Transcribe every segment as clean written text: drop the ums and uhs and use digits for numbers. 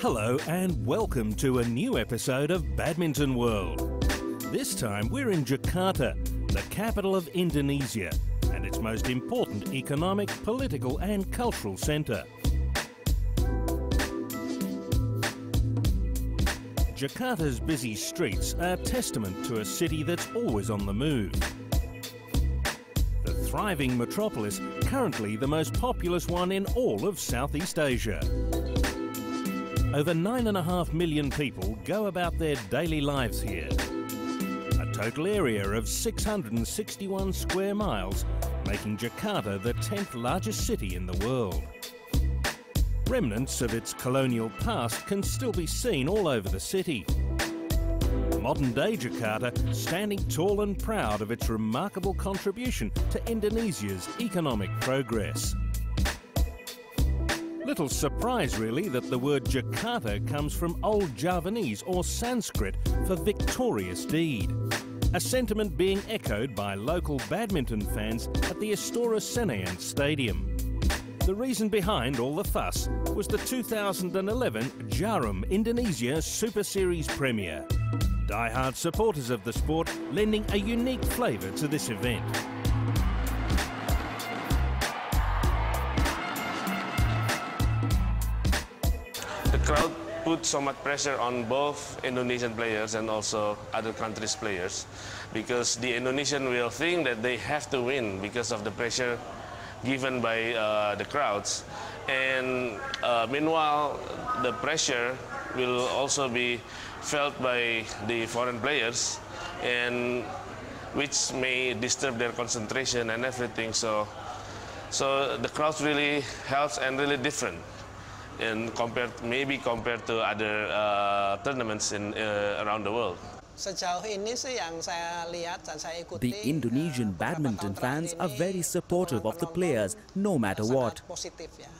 Hello and welcome to a new episode of Badminton World. This time we're in Jakarta, the capital of Indonesia, and its most important economic, political and cultural centre. Jakarta's busy streets are testament to a city that's always on the move. The thriving metropolis, currently the most populous one in all of Southeast Asia. Over 9.5 million people go about their daily lives here. A total area of 661 square miles, making Jakarta the 10th largest city in the world. Remnants of its colonial past can still be seen all over the city. Modern-day Jakarta standing tall and proud of its remarkable contribution to Indonesia's economic progress. Little surprise really that the word Jakarta comes from Old Javanese or Sanskrit for victorious deed, a sentiment being echoed by local badminton fans at the Istora Senayan Stadium. The reason behind all the fuss was the 2011 Djarum Indonesia Superseries premiere. Die-hard supporters of the sport lending a unique flavour to this event. The crowd put so much pressure on both Indonesian players and also other countries' players, because the Indonesian will think that they have to win because of the pressure given by the crowds. And meanwhile, the pressure will also be felt by the foreign players, and which may disturb their concentration and everything. So the crowd really helps and really different. And compared to other tournaments around the world. The Indonesian badminton fans are very supportive of the players, no matter what.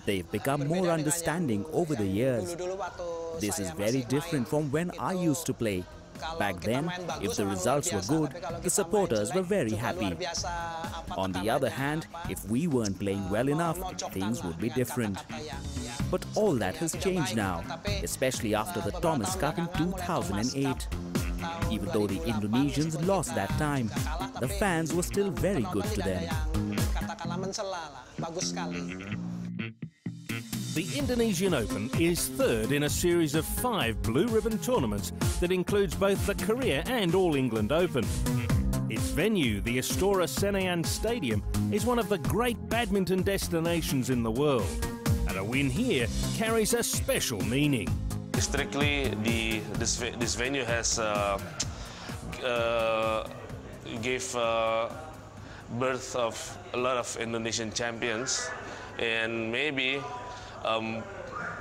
They've become more understanding over the years. This is very different from when I used to play. Back then, if the results were good, the supporters were very happy. On the other hand, if we weren't playing well enough, things would be different. But all that has changed now, especially after the Thomas Cup in 2008. Even though the Indonesians lost that time, the fans were still very good to them. The Indonesian Open is third in a series of 5 blue ribbon tournaments that includes both the Korea and All England Open. Its venue, the Istora Senayan Stadium, is one of the great badminton destinations in the world, and a win here carries a special meaning. Strictly, this venue has gave birth of a lot of Indonesian champions, and maybe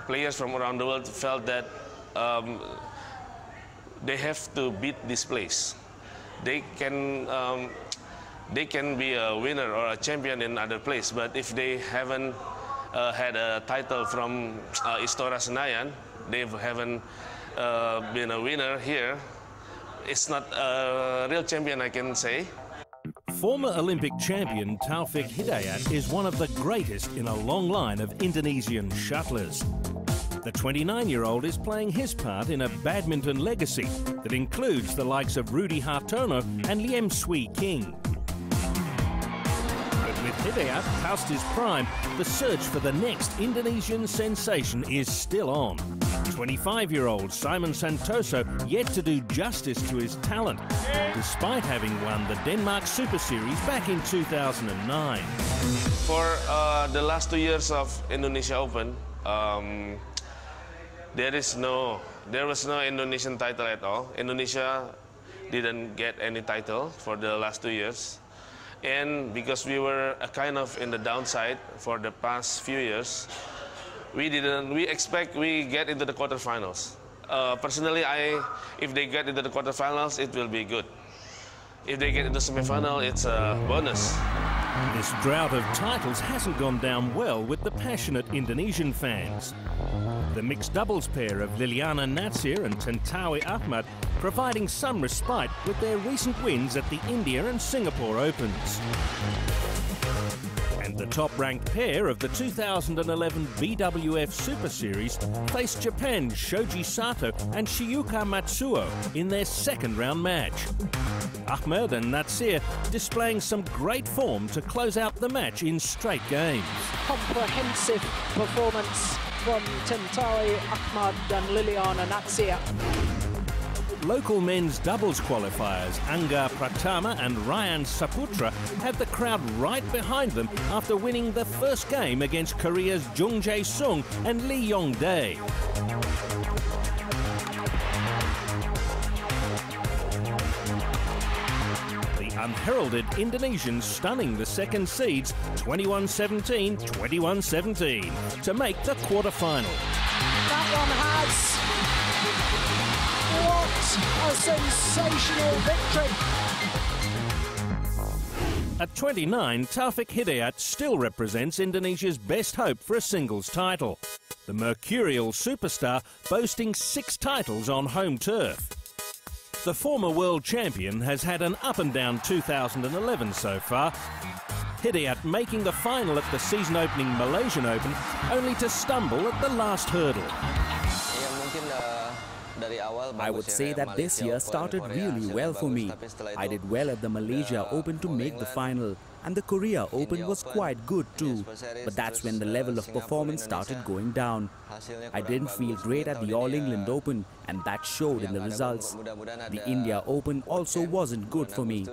players from around the world felt that they have to beat this place. They can be a winner or a champion in other place, but if they haven't had a title from Istora Senayan, they haven't been a winner here, it's not a real champion, I can say. Former Olympic champion Taufik Hidayat is one of the greatest in a long line of Indonesian shuttlers. The 29-year-old is playing his part in a badminton legacy that includes the likes of Rudy Hartono and Liem Swee King. But with Hidayat past his prime, the search for the next Indonesian sensation is still on. 25-year-old Simon Santoso yet to do justice to his talent, despite having won the Denmark Super Series back in 2009. For the last 2 years of Indonesia Open, there was no Indonesian title at all. Indonesia didn't get any title for the last 2 years. And because we were kind of in the downside for the past few years, we expect we get into the quarterfinals. Personally, if they get into the quarterfinals, it will be good. If they get into the semifinal, it's a bonus. This drought of titles hasn't gone down well with the passionate Indonesian fans. The mixed doubles pair of Liliyana Natsir and Tantowi Ahmad providing some respite with their recent wins at the India and Singapore Opens. And And the top-ranked pair of the 2011 BWF Superseries faced Japan's Shoji Sato and Shiuka Matsuo in their second-round match. Ahmad and Natsir displaying some great form to close out the match in straight games. Comprehensive performance from Tantowi Ahmad and Liliyana Natsir. Local men's doubles qualifiers Angga Pratama and Ryan Saputra had the crowd right behind them after winning the first game against Korea's Jung Jae-sung and Lee Yong-dae. The unheralded Indonesians stunning the second seeds 21-17, 21-17 to make the quarter-final. That one has... What a sensational victory! At 29, Taufik Hidayat still represents Indonesia's best hope for a singles title. The mercurial superstar boasting 6 titles on home turf. The former world champion has had an up-and-down 2011 so far. Hidayat making the final at the season-opening Malaysian Open, only to stumble at the last hurdle. I would say that this year started really well for me. I did well at the Malaysia Open to make the final, and the Korea Open was quite good too. But that's when the level of performance started going down. I didn't feel great at the All England Open, and that showed in the results. The India Open also wasn't good for me.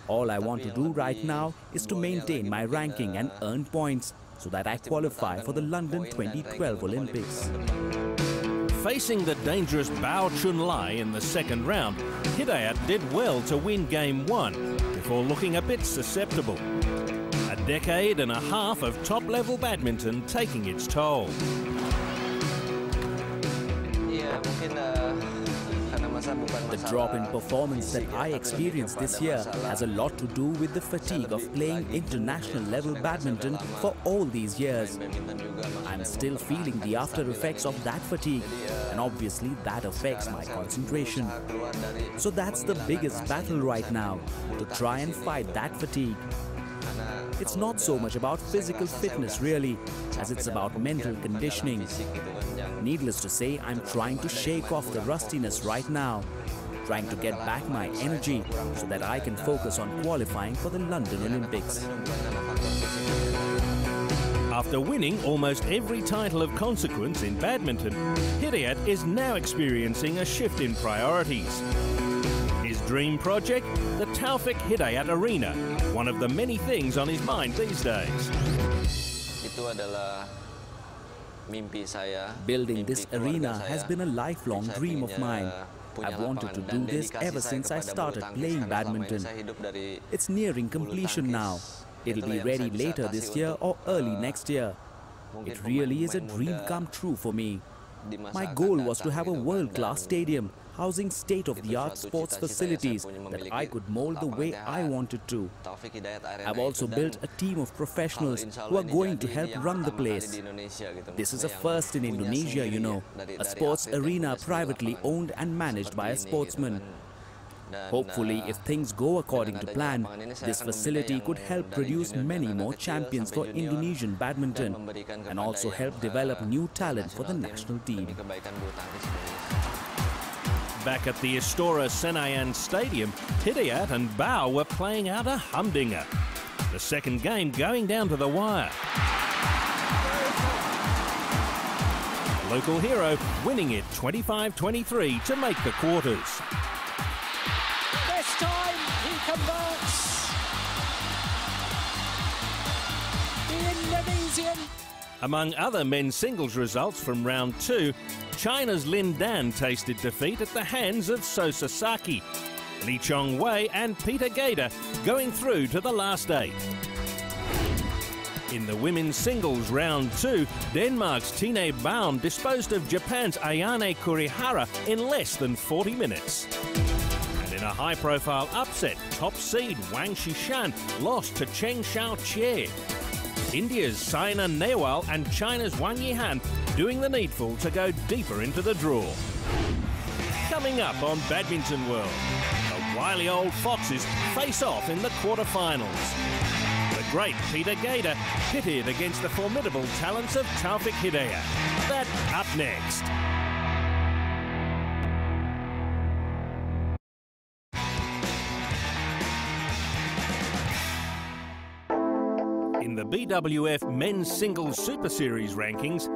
All I want to do right now is to maintain my ranking and earn points so that I qualify for the London 2012 Olympics. Facing the dangerous Bao Chunlai in the second round, Hidayat did well to win Game 1 before looking a bit susceptible. A decade and a half of top-level badminton taking its toll. The drop in performance that I experienced this year has a lot to do with the fatigue of playing international level badminton for all these years. I'm still feeling the after effects of that fatigue, and obviously that affects my concentration. So that's the biggest battle right now, to try and fight that fatigue. It's not so much about physical fitness really, as it's about mental conditioning. Needless to say, I'm trying to shake off the rustiness right now, trying to get back my energy so that I can focus on qualifying for the London Olympics. After winning almost every title of consequence in badminton, Hidayat is now experiencing a shift in priorities. His dream project, the Taufik Hidayat Arena, one of the many things on his mind these days. Building this arena has been a lifelong dream of mine. I've wanted to do this ever since I started playing badminton. It's nearing completion now. It'll be ready later this year or early next year. It really is a dream come true for me. My goal was to have a world-class stadium housing state-of-the-art sports facilities that I could mold the way I wanted to. I've also built a team of professionals who are going to help run the place. This is a first in Indonesia, you know, a sports arena privately owned and managed by a sportsman. Hopefully, if things go according to plan, this facility could help produce many more champions for Indonesian badminton and also help develop new talent for the national team. Back at the Istora Senayan Stadium, Hidayat and Bao were playing out a humdinger. The second game going down to the wire. The local hero winning it 25-23 to make the quarters. This time he converts. The Indonesian. Among other men's singles results from round 2, China's Lin Dan tasted defeat at the hands of So Sasaki. Lee Chong Wei and Peter Gade going through to the last 8. In the women's singles round 2, Denmark's Tine Baum disposed of Japan's Ayane Kurihara in less than 40 minutes. And in a high-profile upset, top seed Wang Xishan lost to Cheng Xiaoqie. India's Saina Nehwal and China's Wang Yihan doing the needful to go deeper into the draw. Coming up on Badminton World, the wily old foxes face off in the quarterfinals. The great Peter Gade pitted against the formidable talents of Taufik Hidayat. That up next. In the BWF Men's Singles Super Series rankings,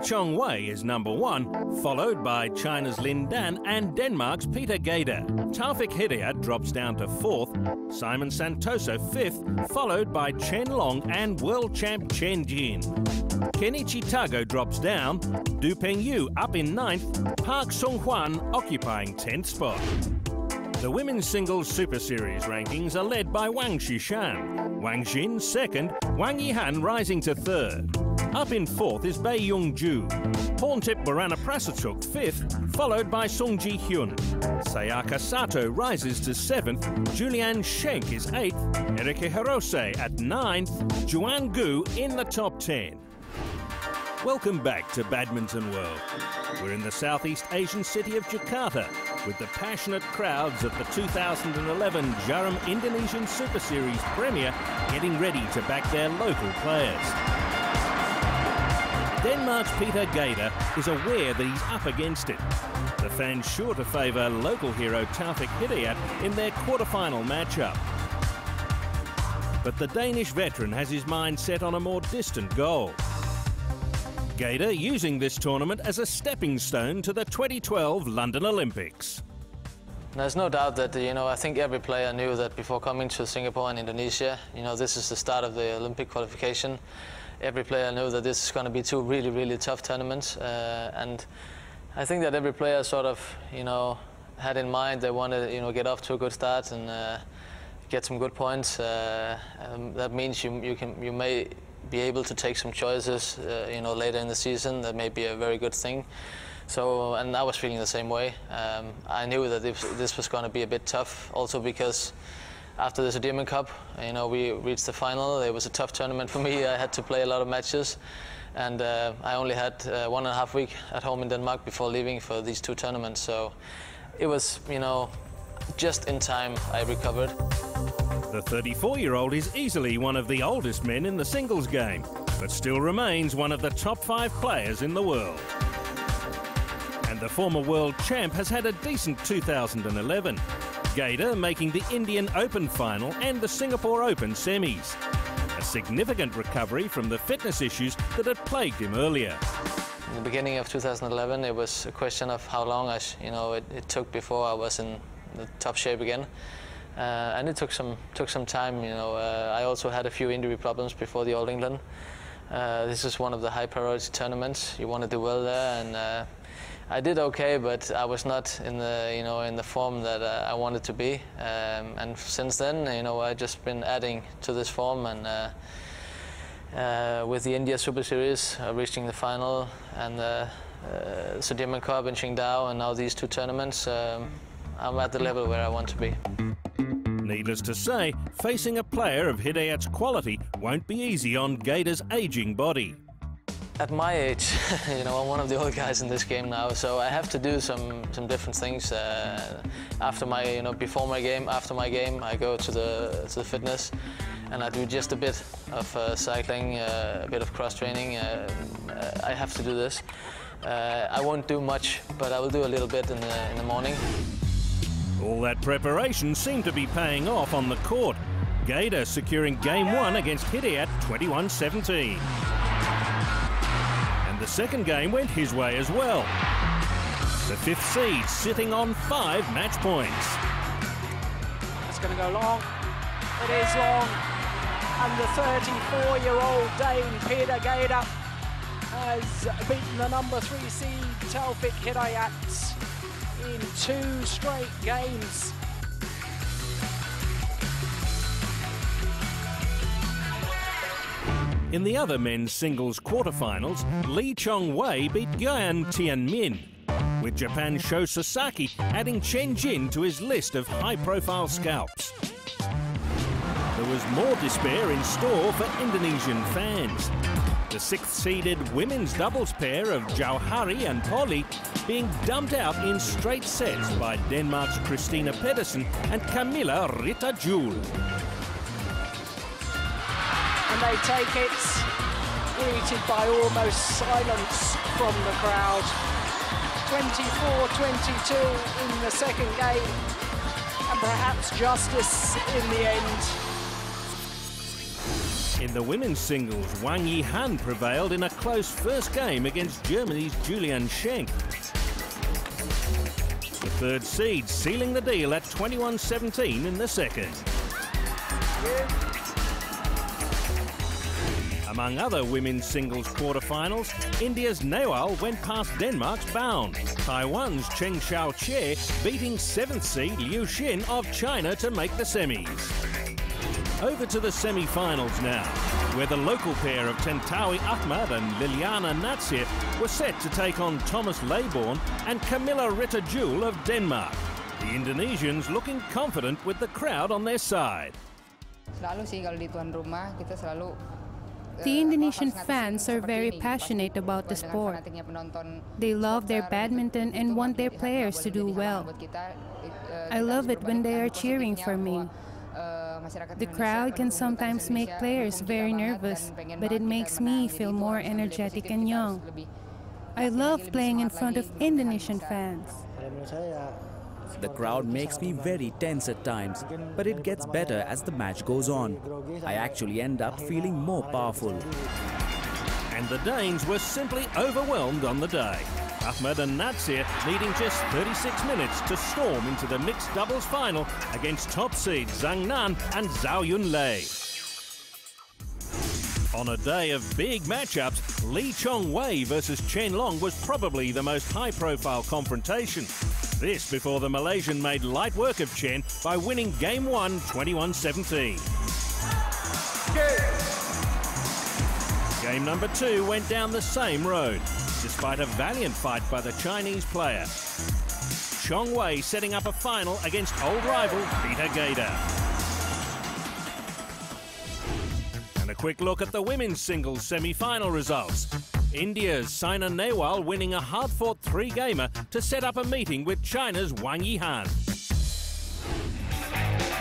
Chong Wei is #1, followed by China's Lin Dan and Denmark's Peter Gade. Taufik Hidayat drops down to 4th, Simon Santoso 5th, followed by Chen Long and world champ Chen Jin. Kenichi Tago drops down, Du Pengyu up in 9th, Park Sung-hwan occupying 10th spot. The Women's Singles Super Series rankings are led by Wang Xishan, Wang Xin 2nd, Wang Yihan rising to 3rd. Up in 4th is Bei Yung-ju, Porntip Borana Prasachuk 5th, followed by Sung Ji-hyun. Sayaka Sato rises to 7th, Julian Schenk is 8th, Erika Hirose at 9th, Juan Gu in the top 10. Welcome back to Badminton World. We're in the Southeast Asian city of Jakarta with the passionate crowds at the 2011 Djarum Indonesian Super Series premiere getting ready to back their local players. Denmark's Peter Gade is aware that he's up against it. The fans sure to favour local hero Taufik Hidayat in their quarter-final matchup. But the Danish veteran has his mind set on a more distant goal. Gade using this tournament as a stepping stone to the 2012 London Olympics. There's no doubt that, I think every player knew that before coming to Singapore and Indonesia, this is the start of the Olympic qualification. Every player knew that this is going to be two really, really tough tournaments. And I think that every player sort of, had in mind they want to, get off to a good start and get some good points. That means you may be able to take some choices, later in the season. That may be a very good thing. So, and I was feeling the same way. I knew that this was going to be a bit tough, also because after the Djarum Cup, we reached the final. It was a tough tournament for me. I had to play a lot of matches, and I only had 1.5 weeks at home in Denmark before leaving for these two tournaments. So it was, just in time I recovered. The 34-year-old is easily one of the oldest men in the singles game, but still remains one of the top 5 players in the world. And the former world champ has had a decent 2011. Gade making the Indian Open final and the Singapore Open semis. A significant recovery from the fitness issues that had plagued him earlier. In the beginning of 2011, it was a question of how long it took before I was in the top shape again. And it took some time. I also had a few injury problems before the All England. This is one of the high priority tournaments. You want to do well there, and I did okay, but I was not in the in the form that I wanted to be. And since then, I've just been adding to this form, and with the India Super Series, reaching the final, and the Djarum Cup in Qingdao, and now these two tournaments, I'm at the level where I want to be. Needless to say, facing a player of Hidayat's quality won't be easy on Gade's ageing body. At my age, I'm one of the old guys in this game now, so I have to do some different things. After my, before my game, after my game, I go to the fitness, and I do just a bit of cycling, a bit of cross training. I have to do this. I won't do much, but I will do a little bit in the morning. All that preparation seemed to be paying off on the court. Gade securing game 1 against Hidayat 21-17. And the second game went his way as well. The 5th seed sitting on 5 match points. It's going to go long. It is long. And the 34-year-old Dane Peter Gade has beaten the number 3 seed Taufik Hidayat in 2 straight games. In the other men's singles quarterfinals, Chong Wei beat Guan Tianmin, with Japan's Sho Sasaki adding Chen Jin to his list of high-profile scalps. There was more despair in store for Indonesian fans. The 6th-seeded women's doubles pair of Jauhari and Polly being dumped out in straight sets by Denmark's Christina Pedersen and Camilla Rita Juhl. and they take it, greeted by almost silence from the crowd. 24-22 in the second game, and perhaps justice in the end. In the women's singles, Wang Yihan prevailed in a close first game against Germany's Julian Schenk. The third seed sealing the deal at 21-17 in the second. Among other women's singles quarterfinals, India's Nehwal went past Denmark's Bound. Taiwan's Cheng Xiaoqie beating 7th seed Liu Xin of China to make the semis. Over to the semi-finals now, where the local pair of Tantowi Ahmad and Liliyana Natsir were set to take on Thomas Leybourne and Camilla Ritter-Juhl of Denmark. The Indonesians looking confident with the crowd on their side. The Indonesian fans are very passionate about the sport. They love their badminton and want their players to do well. I love it when they are cheering for me. The crowd can sometimes make players very nervous, but it makes me feel more energetic and young. I love playing in front of Indonesian fans. The crowd makes me very tense at times, but it gets better as the match goes on. I actually end up feeling more powerful. And the Danes were simply overwhelmed on the day. Ahmad and Natsir needing just 36 minutes to storm into the mixed doubles final against top seed Zhang Nan and Zhao Yunlei. On a day of big matchups, Lee Chong Wei versus Chen Long was probably the most high-profile confrontation. This before the Malaysian made light work of Chen by winning Game 1 21-17. Game number 2 went down the same road, despite a valiant fight by the Chinese player. Chong Wei setting up a final against old rival Peter Gade. And a quick look at the women's singles semi-final results. India's Saina Nehwal winning a hard-fought 3-gamer to set up a meeting with China's Wang Yihan.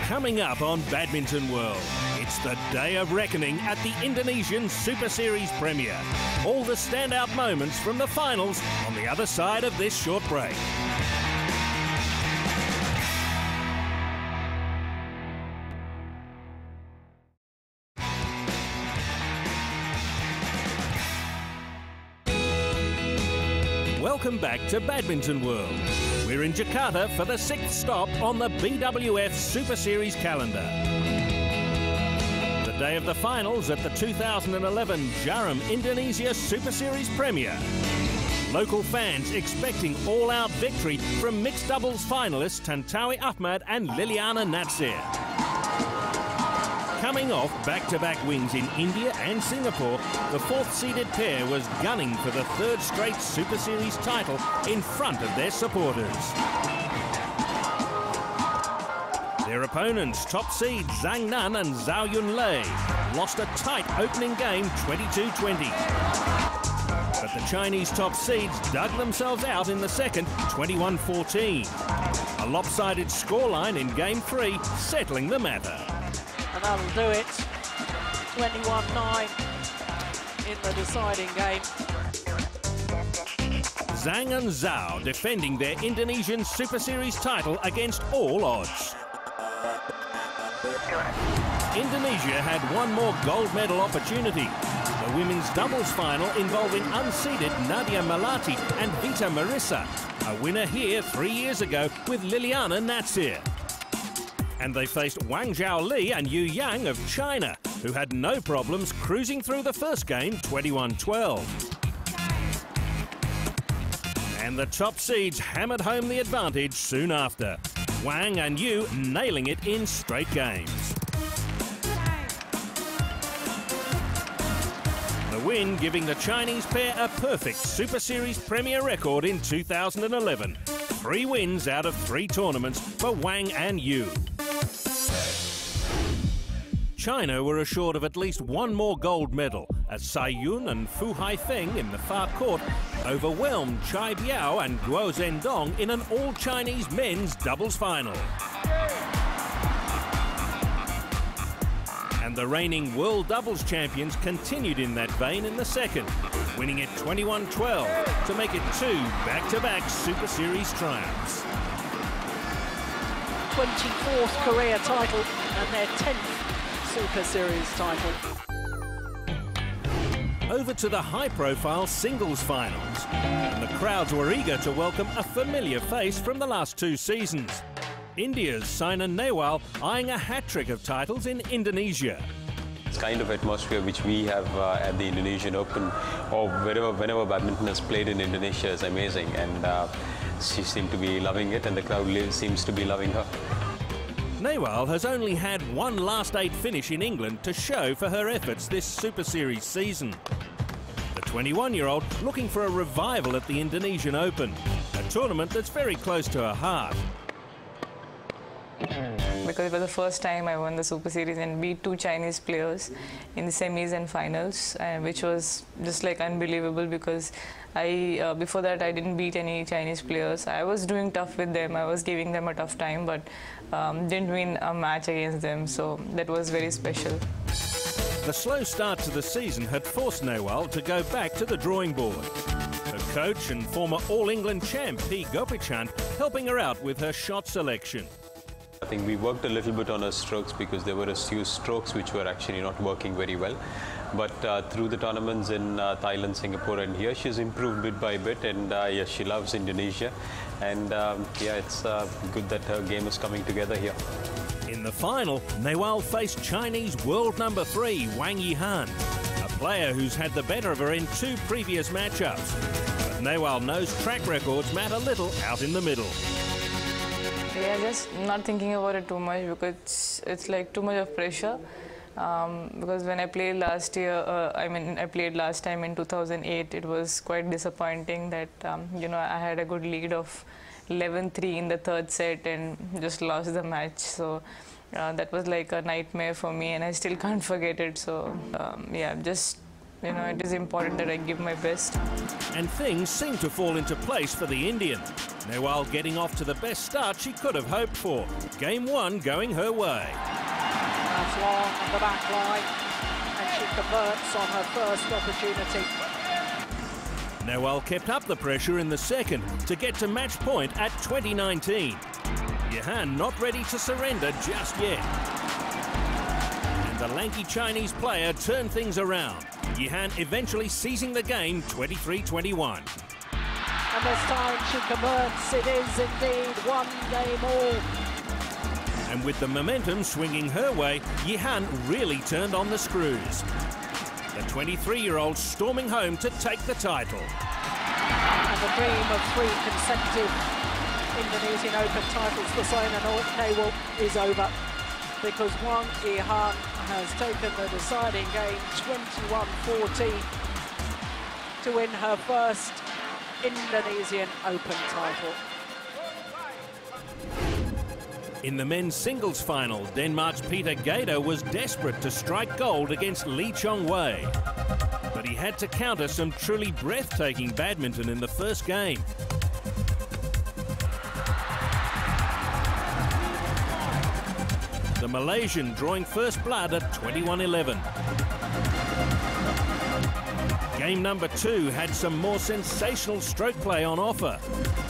Coming up on Badminton World, it's the day of reckoning at the Indonesian Super Series premiere. All the standout moments from the finals on the other side of this short break. Welcome back to Badminton World. We're in Jakarta for the 6th stop on the BWF Super Series calendar. The day of the finals at the 2011 Djarum Indonesia Super Series premiere. Local fans expecting all-out victory from mixed doubles finalists Tantowi Ahmad and Liliyana Natsir. Coming off back-to-back wins in India and Singapore, the 4th-seeded pair was gunning for the 3rd straight Super Series title in front of their supporters. Their opponents, top seeds Zhang Nan and Zhao Yunlei, lost a tight opening game 22-20. But the Chinese top seeds dug themselves out in the second, 21-14. A lopsided scoreline in Game 3, settling the matter. And that'll do it. 21-9 in the deciding game. Zhang and Zhao defending their Indonesian Super Series title against all odds. Indonesia had one more gold medal opportunity. The women's doubles final involving unseeded Nadia Melati and Vita Marissa. A winner here 3 years ago with Liliyana Natsir. And they faced Wang Zhaoli and Yu Yang of China, who had no problems cruising through the first game 21-12. And the top seeds hammered home the advantage soon after. Wang and Yu nailing it in straight games. The win giving the Chinese pair a perfect Super Series premier record in 2011. 3 wins out of 3 tournaments for Wang and Yu. China were assured of at least one more gold medal as Tsai Yun and Fu Haifeng in the far court overwhelmed Chai Biao and Guo Zhendong in an all-Chinese men's doubles final. And And the reigning world doubles champions continued in that vein in the second, winning it 21-12 to make it 2 back-to-back Super Series triumphs. 24th career title and their 10th Super Series title. Over to the high-profile singles finals, and the crowds were eager to welcome a familiar face from the last 2 seasons. India's Saina Nehwal eyeing a hat-trick of titles in Indonesia. It's kind of atmosphere which we have at the Indonesian Open, or whenever badminton is played in Indonesia, is amazing, and she seemed to be loving it, and the crowd seems to be loving her. Nehwal has only had one last 8 finish in England to show for her efforts this Super Series season. The 21-year-old looking for a revival at the Indonesian Open, a tournament that's very close to her heart. Because it was the first time I won the Super Series and beat 2 Chinese players in the semis and finals, which was just like unbelievable, because before that I didn't beat any Chinese players. I was doing tough with them, I was giving them a tough time, but didn't win a match against them, so that was very special. The slow start to the season had forced Nehwal to go back to the drawing board. Her coach and former All-England champ P. Gopichan helping her out with her shot selection. I think we worked a little bit on her strokes because there were a few strokes which were actually not working very well. But through the tournaments in Thailand, Singapore and here, she's improved bit by bit, and yes, she loves Indonesia. And yeah, it's good that her game is coming together here. In the final, Nehwal faced Chinese world number 3 Wang Yihan, a player who's had the better of her in 2 previous matchups. But Nehwal knows track records matter little out in the middle. Yeah, just not thinking about it too much, because it's like too much of pressure. Because when I played last year, I played last time in 2008, it was quite disappointing that, you know, I had a good lead of 11-3 in the 3rd set and just lost the match. So that was like a nightmare for me, and I still can't forget it. So yeah, just, you know, it is important that I give my best. And things seem to fall into place for the Indian. Nehwal getting off to the best start she could have hoped for. Game 1 going her way. That's long on the back line, and she converts on her first opportunity. Nehwal kept up the pressure in the second to get to match point at 20-19. Yihan not ready to surrender just yet. And the lanky Chinese player turned things around. Yihan eventually seizing the game 23-21. And this time she converts. It is indeed 1 game all. And with the momentum swinging her way, Yihan really turned on the screws. The 23-year-old storming home to take the title. And the dream of 3 consecutive Indonesian Open titles for Saina Nehwal is over, because Wang Yihan has taken the deciding game 21-14 to win her first Indonesian Open title. In the men's singles final, Denmark's Peter Gade was desperate to strike gold against Chong Wei. But he had to counter some truly breathtaking badminton in the first game. The Malaysian drawing first blood at 21-11. Game number 2 had some more sensational stroke play on offer.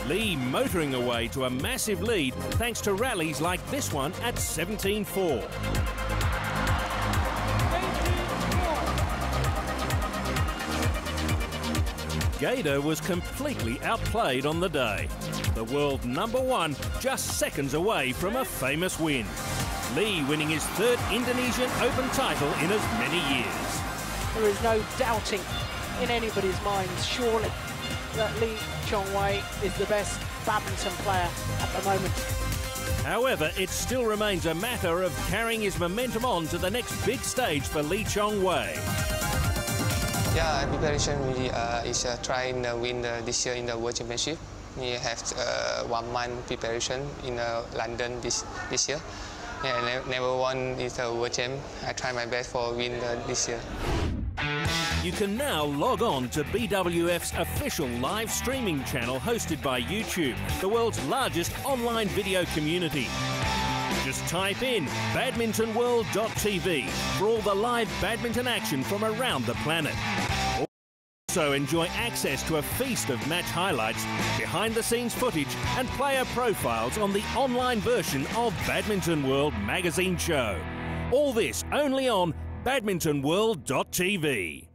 Lee motoring away to a massive lead thanks to rallies like this one at 17-4. Gade was completely outplayed on the day. The world number 1 just seconds away from a famous win. Lee winning his 3rd Indonesian Open title in as many years. There is no doubting in anybody's minds, surely, that Chong Wei is the best badminton player at the moment. However, it still remains a matter of carrying his momentum on to the next big stage for Chong Wei. Yeah, preparation really is trying to win this year in the World Championship. We have 1 month preparation in London this year. Yeah, never won is the World Champ. I try my best for win this year. You can now log on to BWF's official live streaming channel hosted by YouTube, the world's largest online video community. Just Just type in badmintonworld.tv for all the live badminton action from around the planet. Also enjoy access to a feast of match highlights, behind-the-scenes footage and player profiles on the online version of Badminton World magazine show. All this only on badmintonworld.tv.